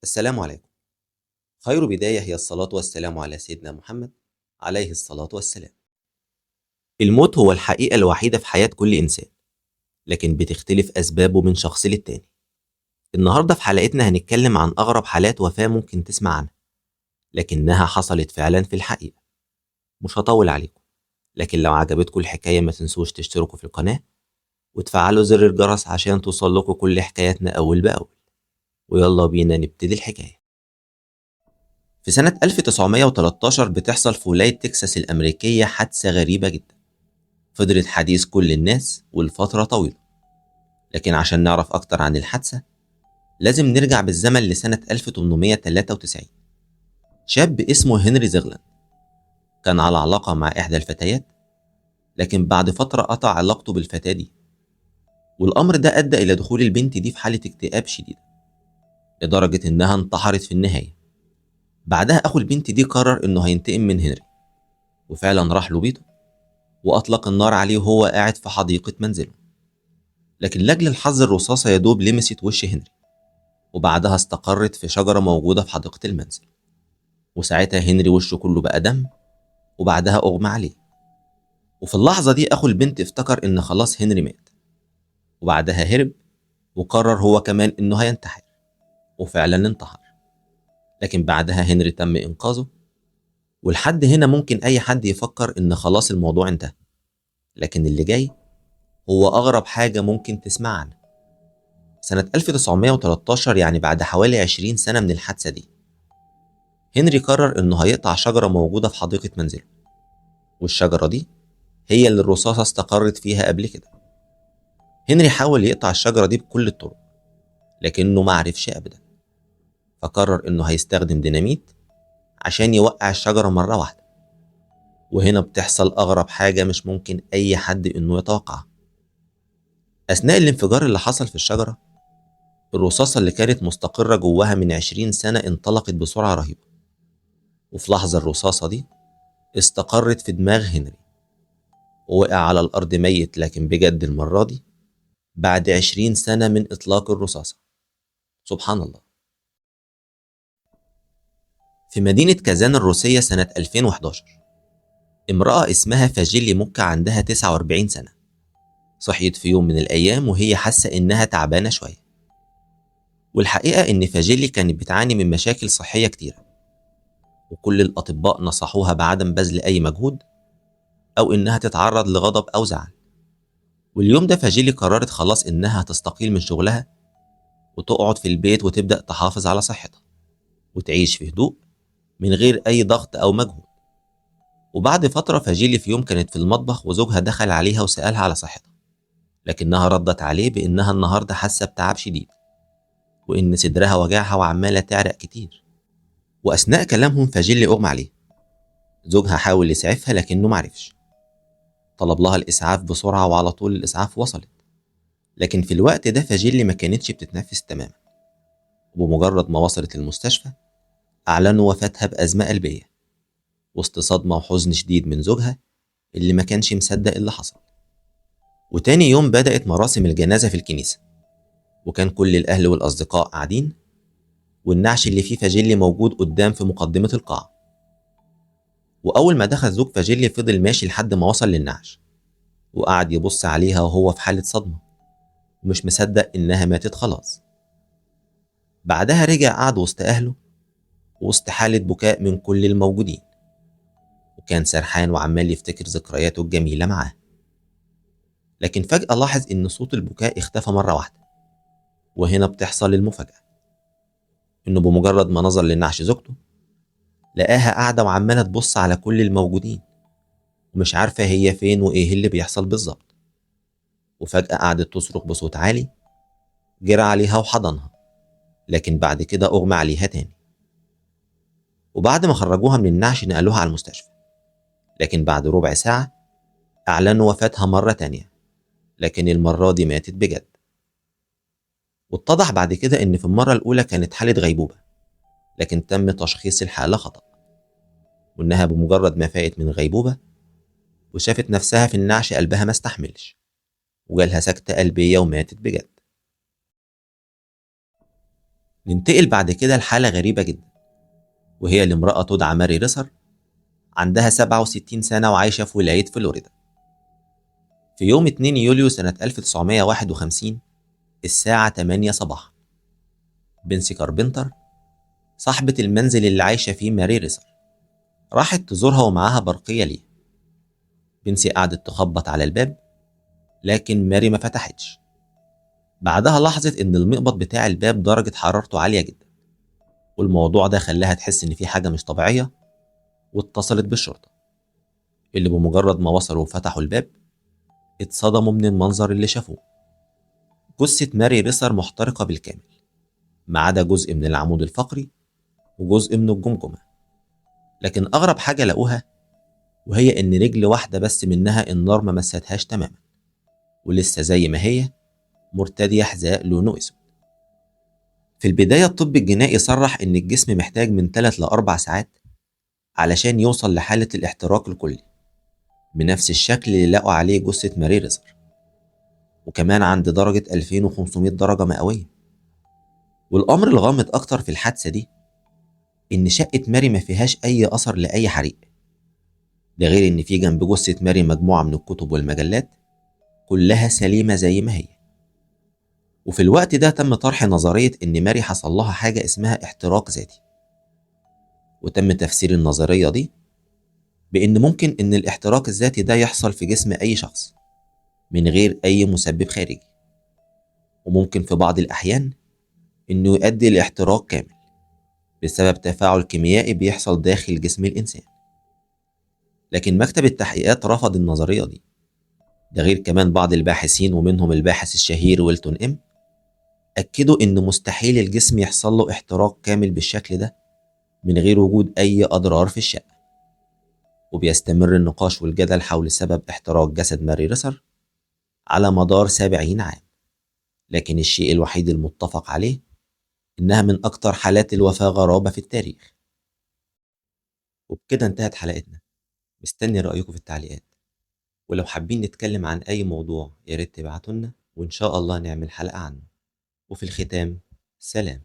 السلام عليكم. خير بداية هي الصلاة والسلام على سيدنا محمد عليه الصلاة والسلام. الموت هو الحقيقة الوحيدة في حياة كل إنسان، لكن بتختلف أسبابه من شخص للتاني. النهاردة في حلقتنا هنتكلم عن أغرب حالات وفاة ممكن تسمع عنها، لكنها حصلت فعلا في الحقيقة. مش هطول عليكم، لكن لو عجبتكم الحكاية ما تنسوش تشتركوا في القناة وتفعلوا زر الجرس عشان توصل لكم كل حكاياتنا أول بأول. ويلا بينا نبتدي الحكاية. في سنة 1913 بتحصل في ولاية تكساس الأمريكية حادثة غريبة جدا، فضلت حديث كل الناس والفترة طويلة. لكن عشان نعرف أكتر عن الحادثة لازم نرجع بالزمن لسنة 1893. شاب اسمه هنري زيغلاند كان على علاقة مع إحدى الفتيات، لكن بعد فترة قطع علاقته بالفتاة دي، والأمر ده أدى إلى دخول البنت دي في حالة اكتئاب شديدة لدرجة إنها انتحرت في النهاية. بعدها أخو البنت دي قرر إنه هينتقم من هنري، وفعلا راح له بيته وأطلق النار عليه وهو قاعد في حديقة منزله. لكن لأجل الحظ الرصاصة يدوب لمست وش هنري، وبعدها استقرت في شجرة موجودة في حديقة المنزل. وساعتها هنري وشه كله بقى دم، وبعدها أغمى عليه. وفي اللحظة دي أخو البنت افتكر إن خلاص هنري مات، وبعدها هرب وقرر هو كمان إنه هينتحر، وفعلا انتحر. لكن بعدها هنري تم إنقاذه. ولحد هنا ممكن أي حد يفكر إن خلاص الموضوع انتهى، لكن اللي جاي هو أغرب حاجة ممكن تسمع عنها. سنة 1913، يعني بعد حوالي 20 سنة من الحادثة دي، هنري قرر إنه هيقطع شجرة موجودة في حديقة منزله، والشجرة دي هي اللي الرصاصة استقرت فيها قبل كده. هنري حاول يقطع الشجرة دي بكل الطرق، لكنه ما عرفش أبدا. فقرر إنه هيستخدم ديناميت عشان يوقع الشجرة مرة واحدة. وهنا بتحصل أغرب حاجة مش ممكن أي حد إنه يتوقعها. أثناء الانفجار اللي حصل في الشجرة، الرصاصة اللي كانت مستقرة جواها من 20 سنة انطلقت بسرعة رهيبة، وفي لحظة الرصاصة دي استقرت في دماغ هنري ووقع على الأرض ميت، لكن بجد المرة دي بعد 20 سنة من إطلاق الرصاصة. سبحان الله. في مدينة كازان الروسية سنة 2011، امرأة اسمها فاجيلي موكا عندها 49 سنة صحيت في يوم من الأيام وهي حاسة إنها تعبانة شوية. والحقيقة إن فاجيلي كانت بتعاني من مشاكل صحية كتيرة، وكل الأطباء نصحوها بعدم بذل أي مجهود أو إنها تتعرض لغضب أو زعل. واليوم ده فاجيلي قررت خلاص إنها هتستقيل من شغلها وتقعد في البيت وتبدأ تحافظ على صحتها وتعيش في هدوء من غير أي ضغط أو مجهود. وبعد فترة فاجيلي في يوم كانت في المطبخ وزوجها دخل عليها وسألها على صحتها، لكنها ردت عليه بإنها النهاردة حاسة بتعب شديد، وإن صدرها وجعها وعمالة تعرق كتير. وأثناء كلامهم فاجيلي أغمى عليه. زوجها حاول يسعفها لكنه معرفش. طلب لها الإسعاف بسرعة وعلى طول الإسعاف وصلت، لكن في الوقت ده فاجيلي ما كانتش بتتنفس تماما. وبمجرد ما وصلت المستشفى أعلنوا وفاتها بأزمة قلبية، وسط صدمة وحزن شديد من زوجها اللي ما كانش مصدق اللي حصل. وتاني يوم بدأت مراسم الجنازة في الكنيسة، وكان كل الأهل والأصدقاء قاعدين، والنعش اللي فيه فاجيلي موجود قدام في مقدمة القاعة. وأول ما دخل زوج فاجيلي فضل ماشي لحد ما وصل للنعش، وقعد يبص عليها وهو في حالة صدمة ومش مصدق إنها ماتت خلاص. بعدها رجع قعد وسط أهله وسط حالة بكاء من كل الموجودين، وكان سرحان وعمال يفتكر ذكرياته الجميلة معاه. لكن فجأة لاحظ إن صوت البكاء اختفى مرة واحدة. وهنا بتحصل المفاجأة، إنه بمجرد ما نظر لنعش زوجته لقاها قاعدة وعمالة تبص على كل الموجودين، ومش عارفة هي فين وإيه اللي بيحصل بالظبط. وفجأة قعدت تصرخ بصوت عالي، جرى عليها وحضنها، لكن بعد كده أغمى عليها تاني. وبعد ما خرجوها من النعش نقلوها على المستشفى، لكن بعد ربع ساعة أعلنوا وفاتها مرة تانية، لكن المرة دي ماتت بجد. واتضح بعد كده إن في المرة الأولى كانت حالة غيبوبة، لكن تم تشخيص الحالة خطأ، وإنها بمجرد ما فاقت من غيبوبة وشافت نفسها في النعش قلبها ما استحملش وجالها سكتة قلبية وماتت بجد. ننتقل بعد كده لحالة غريبة جدا، وهي لامرأة تدعى ماري ريسر، عندها 67 سنة وعايشة في ولاية فلوريدا. في يوم 2 يوليو سنة 1951 الساعة 8 صباحا، بنسي كاربنتر صاحبة المنزل اللي عايشة فيه ماري ريسر راحت تزورها ومعاها برقية ليها. بنسي قعدت تخبط على الباب، لكن ماري ما فتحتش. بعدها لاحظت إن المقبض بتاع الباب درجة حرارته عالية جدا، والموضوع ده خلاها تحس إن في حاجة مش طبيعية، واتصلت بالشرطة، اللي بمجرد ما وصلوا وفتحوا الباب اتصدموا من المنظر اللي شافوه. جثة ماري ريسر محترقة بالكامل، ما عدا جزء من العمود الفقري وجزء من الجمجمة. لكن أغرب حاجة لقوها وهي إن رجل واحدة بس منها النار ما مستهاش تماما، ولسه زي ما هي مرتدية حذاء لونه أسود. في البداية الطب الجنائي صرح إن الجسم محتاج من 3 ل 4 ساعات علشان يوصل لحالة الاحتراق الكلي، بنفس الشكل اللي لقوا عليه جثة ماري ريسر، وكمان عند درجة 2500 درجة مئوية. والأمر الغامض أكتر في الحادثة دي إن شقة ماري ما فيهاش أي أثر لأي حريق، ده غير إن في جنب جثة ماري مجموعة من الكتب والمجلات كلها سليمة زي ما هي. وفي الوقت ده تم طرح نظرية إن ماري حصل لها حاجة اسمها احتراق ذاتي، وتم تفسير النظرية دي بإن ممكن إن الاحتراق الذاتي ده يحصل في جسم أي شخص من غير أي مسبب خارجي، وممكن في بعض الأحيان إنه يؤدي لاحتراق كامل بسبب تفاعل كيميائي بيحصل داخل جسم الإنسان. لكن مكتب التحقيقات رفض النظرية دي، ده غير كمان بعض الباحثين ومنهم الباحث الشهير ويلتون إم أكدوا إن مستحيل الجسم يحصل له احتراق كامل بالشكل ده من غير وجود أي أضرار في الشقة. وبيستمر النقاش والجدل حول سبب احتراق جسد ماري ريسر على مدار 70 عام، لكن الشيء الوحيد المتفق عليه إنها من أكتر حالات الوفاة غرابة في التاريخ. وبكده انتهت حلقتنا، مستني رأيكم في التعليقات، ولو حابين نتكلم عن أي موضوع ياريت تبعتولنا وإن شاء الله نعمل حلقة عنه. وفي الختام، سلام.